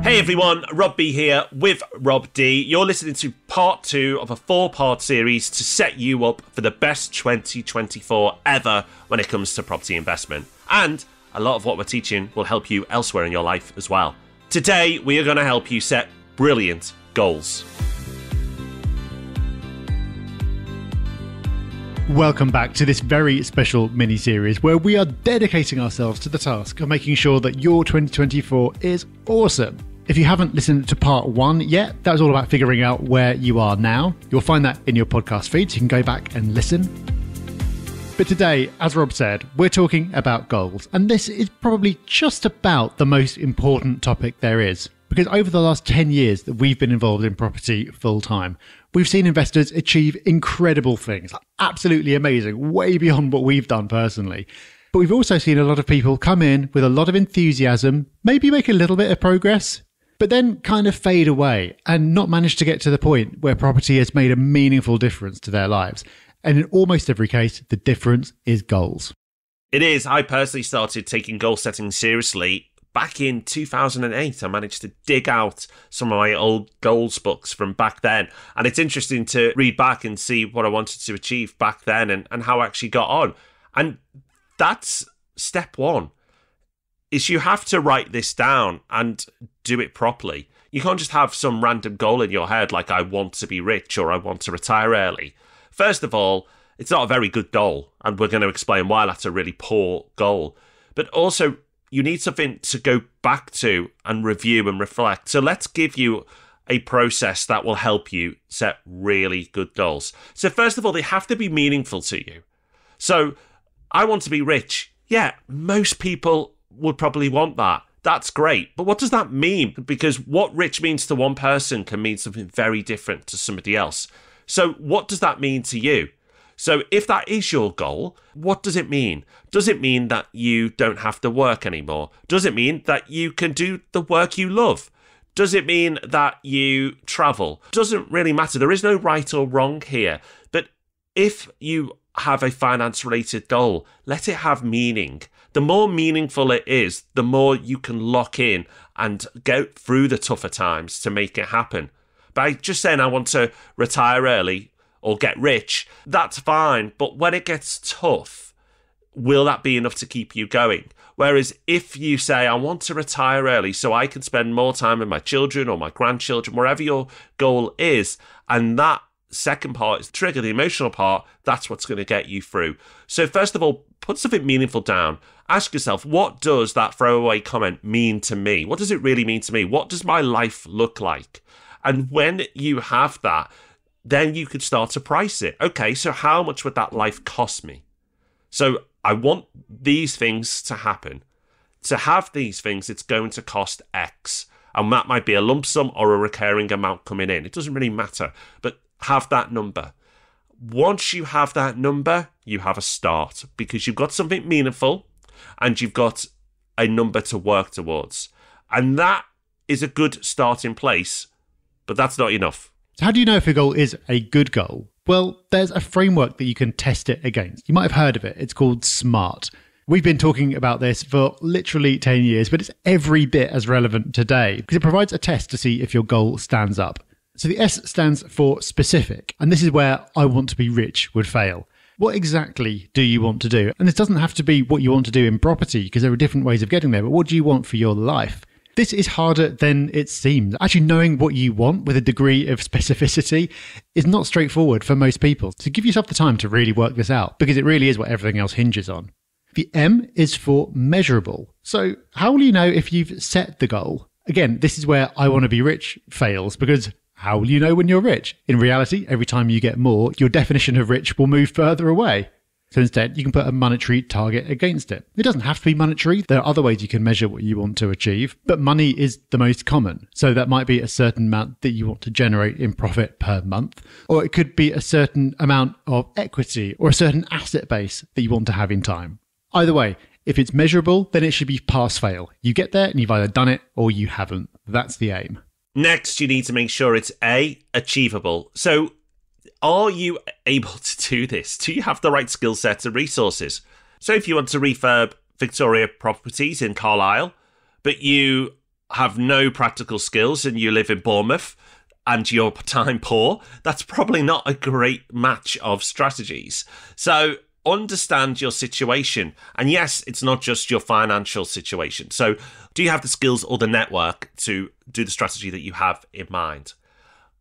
Hey everyone, Rob B here with Rob D. You're listening to part 2 of a 4-part series to set you up for the best 2024 ever when it comes to property investment. And a lot of what we're teaching will help you elsewhere in your life as well. Today, we are going to help you set brilliant goals. Welcome back to this very special mini-series where we are dedicating ourselves to the task of making sure that your 2024 is awesome. If you haven't listened to part 1 yet, that was all about figuring out where you are now. You'll find that in your podcast feed, so you can go back and listen. But today, as Rob said, we're talking about goals. And this is probably just about the most important topic there is. Because over the last 10 years that we've been involved in property full time, we've seen investors achieve incredible things, absolutely amazing, way beyond what we've done personally. But we've also seen a lot of people come in with a lot of enthusiasm, maybe make a little bit of progress, but then kind of fade away and not manage to get to the point where property has made a meaningful difference to their lives. And in almost every case, the difference is goals. It is. I personally started taking goal setting seriously back in 2008. I managed to dig out some of my old goals books from back then. And it's interesting to read back and see what I wanted to achieve back then and how I actually got on. And that's step 1. Is you have to write this down and do it properly. You can't just have some random goal in your head like I want to be rich or I want to retire early. First of all, it's not a very good goal, and we're going to explain why that's a really poor goal. But also, you need something to go back to and review and reflect. So let's give you a process that will help you set really good goals. So first of all, they have to be meaningful to you. So I want to be rich. Yeah, most people would probably want that. That's great. But what does that mean? Because what rich means to one person can mean something very different to somebody else. So what does that mean to you? So if that is your goal, what does it mean? Does it mean that you don't have to work anymore? Does it mean that you can do the work you love? Does it mean that you travel? Doesn't really matter. There is no right or wrong here. But if you have a finance-related goal, let it have meaning. The more meaningful it is, the more you can lock in and go through the tougher times to make it happen. By just saying I want to retire early or get rich, that's fine. But when it gets tough, will that be enough to keep you going? Whereas if you say, I want to retire early so I can spend more time with my children or my grandchildren, wherever your goal is, and that second part is trigger, the emotional part, that's what's going to get you through. So first of all, put something meaningful down. Ask yourself, what does that throwaway comment mean to me? What does it really mean to me? What does my life look like? And when you have that, then you could start to price it. Okay, so how much would that life cost me? So I want these things to happen. To have these things, it's going to cost X. And that might be a lump sum or a recurring amount coming in. It doesn't really matter, but have that number. Once you have that number, you have a start because you've got something meaningful and you've got a number to work towards. And that is a good starting place, but that's not enough. So how do you know if a goal is a good goal? Well, there's a framework that you can test it against. You might have heard of it. It's called SMART. We've been talking about this for literally 10 years, but it's every bit as relevant today because it provides a test to see if your goal stands up. So the S stands for specific, and this is where I want to be rich would fail. What exactly do you want to do? And this doesn't have to be what you want to do in property because there are different ways of getting there, but what do you want for your life? This is harder than it seems. Actually knowing what you want with a degree of specificity is not straightforward for most people. So give yourself the time to really work this out because it really is what everything else hinges on. The M is for measurable. So how will you know if you've set the goal? Again, this is where I want to be rich fails because how will you know when you're rich? In reality, every time you get more, your definition of rich will move further away. So instead, you can put a monetary target against it. It doesn't have to be monetary. There are other ways you can measure what you want to achieve, but money is the most common. So that might be a certain amount that you want to generate in profit per month, or it could be a certain amount of equity or a certain asset base that you want to have in time. Either way, if it's measurable, then it should be pass-fail. You get there and you've either done it or you haven't. That's the aim. Next, you need to make sure it's A, achievable. So are you able to do this? Do you have the right skill sets and resources? So if you want to refurb Victoria properties in Carlisle, but you have no practical skills and you live in Bournemouth and you're time poor, that's probably not a great match of strategies. So understand your situation. And yes, it's not just your financial situation. So do you have the skills or the network to do the strategy that you have in mind?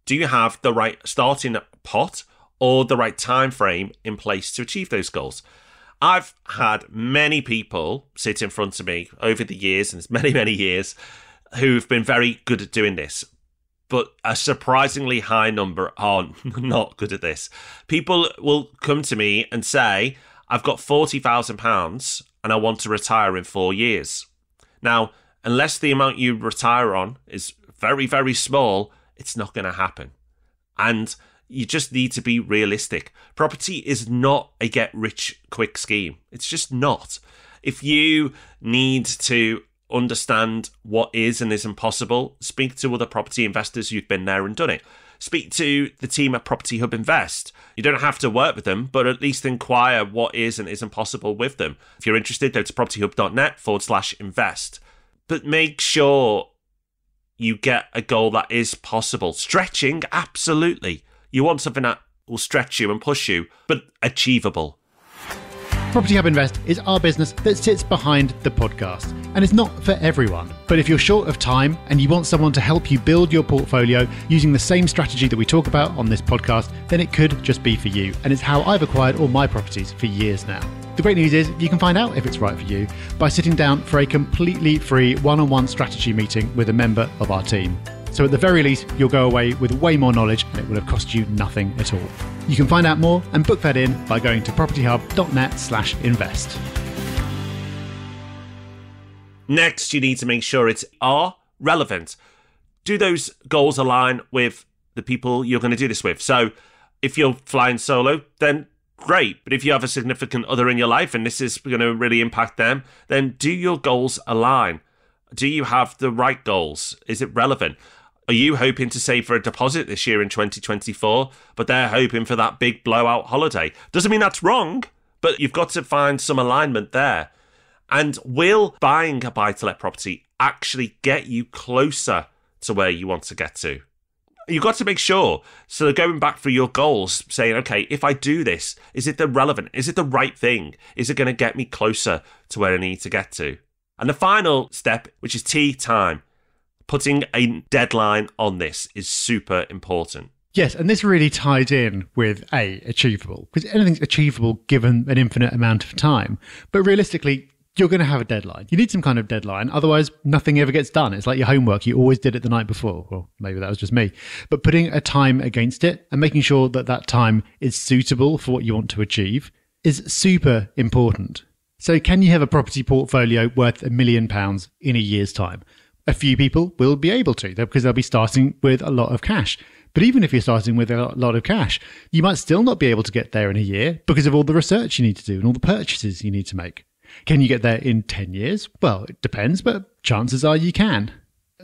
Do you have the right starting pot or the right time frame in place to achieve those goals? I've had many people sit in front of me over the years, and it's many, many years, who've been very good at doing this. But a surprisingly high number are not good at this. People will come to me and say, I've got £40,000 and I want to retire in 4 years. Now, unless the amount you retire on is very, very small, it's not going to happen. And you just need to be realistic. Property is not a get-rich-quick scheme. It's just not. If you need to understand what is and isn't possible, speak to other property investors who've been there and done it. Speak to the team at Property Hub Invest. You don't have to work with them, but at least inquire what is and isn't possible with them. If you're interested, go to propertyhub.net/invest. But make sure you get a goal that is possible. Stretching, absolutely. You want something that will stretch you and push you, but achievable. Property Hub Invest is our business that sits behind the podcast, and it's not for everyone. But if you're short of time and you want someone to help you build your portfolio using the same strategy that we talk about on this podcast, then it could just be for you. And it's how I've acquired all my properties for years now. The great news is you can find out if it's right for you by sitting down for a completely free one-on-one strategy meeting with a member of our team. So at the very least, you'll go away with way more knowledge and it will have cost you nothing at all. You can find out more and book that in by going to propertyhub.net/invest. Next, you need to make sure it's relevant. Do those goals align with the people you're going to do this with? So if you're flying solo, then great. But if you have a significant other in your life and this is going to really impact them, then do your goals align? Do you have the right goals? Is it relevant? Are you hoping to save for a deposit this year in 2024, but they're hoping for that big blowout holiday? Doesn't mean that's wrong, but you've got to find some alignment there. And will buying a buy-to-let property actually get you closer to where you want to get to? You've got to make sure. So going back for your goals, saying, okay, if I do this, is it the relevant? Is it the right thing? Is it going to get me closer to where I need to get to? And the final step, which is tea time, putting a deadline on this is super important. Yes, and this really ties in with achievable, because anything's achievable given an infinite amount of time. But realistically, you're going to have a deadline. You need some kind of deadline, otherwise nothing ever gets done. It's like your homework. You always did it the night before. Well, maybe that was just me. But putting a time against it and making sure that that time is suitable for what you want to achieve is super important. So can you have a property portfolio worth £1 million in a year's time? A few people will be able to, because they'll be starting with a lot of cash. But even if you're starting with a lot of cash, you might still not be able to get there in a year because of all the research you need to do and all the purchases you need to make. Can you get there in 10 years? Well, it depends, but chances are you can.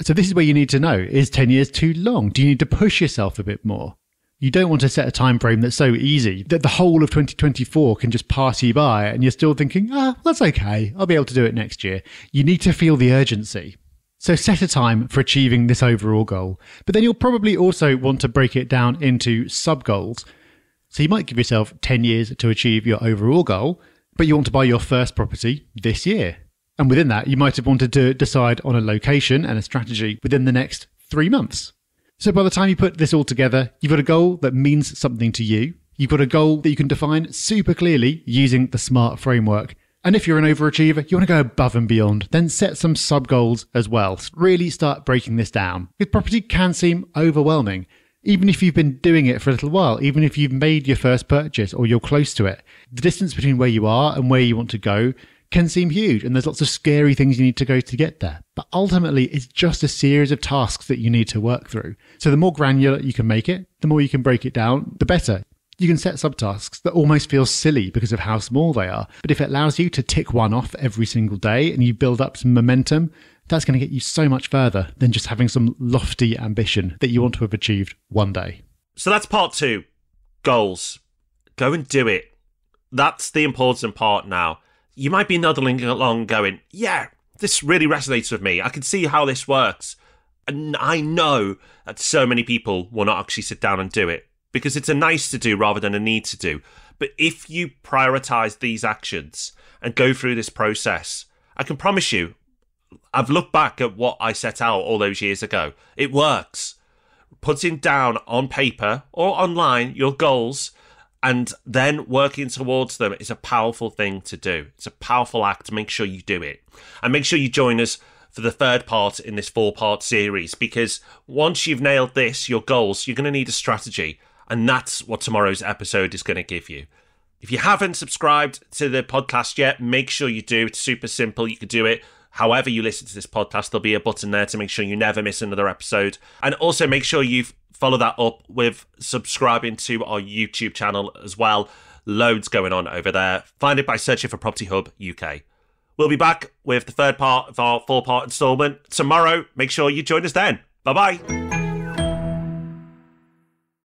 So this is where you need to know, is 10 years too long? Do you need to push yourself a bit more? You don't want to set a time frame that's so easy that the whole of 2024 can just pass you by and you're still thinking, that's okay, I'll be able to do it next year. You need to feel the urgency. So set a time for achieving this overall goal, but then you'll probably also want to break it down into sub-goals. So you might give yourself 10 years to achieve your overall goal, but you want to buy your first property this year. And within that, you might have wanted to decide on a location and a strategy within the next 3 months. So by the time you put this all together, you've got a goal that means something to you. You've got a goal that you can define super clearly using the SMART framework. And if you're an overachiever, you want to go above and beyond, then set some sub-goals as well. Really start breaking this down. Because property can seem overwhelming. Even if you've been doing it for a little while, even if you've made your first purchase or you're close to it, the distance between where you are and where you want to go can seem huge. And there's lots of scary things you need to go to get there. But ultimately, it's just a series of tasks that you need to work through. So the more granular you can make it, the more you can break it down, the better. You can set subtasks that almost feel silly because of how small they are. But if it allows you to tick one off every single day and you build up some momentum, that's going to get you so much further than just having some lofty ambition that you want to have achieved one day. So that's part 2, goals. Go and do it. That's the important part now. You might be nodding along going, yeah, this really resonates with me. I can see how this works. And I know that so many people will not actually sit down and do it because it's a nice to do rather than a need to do. But if you prioritize these actions and go through this process, I can promise you, I've looked back at what I set out all those years ago. It works. Putting down on paper or online your goals and then working towards them is a powerful thing to do. It's a powerful act. Make sure you do it. And make sure you join us for the third part in this 4-part series, because once you've nailed this, your goals, you're going to need a strategy. And that's what tomorrow's episode is going to give you. If you haven't subscribed to the podcast yet, make sure you do. It's super simple. You can do it however you listen to this podcast. There'll be a button there to make sure you never miss another episode. And also make sure you follow that up with subscribing to our YouTube channel as well. Loads going on over there. Find it by searching for Property Hub UK. We'll be back with the third part of our 4-part installment tomorrow. Make sure you join us then. Bye-bye.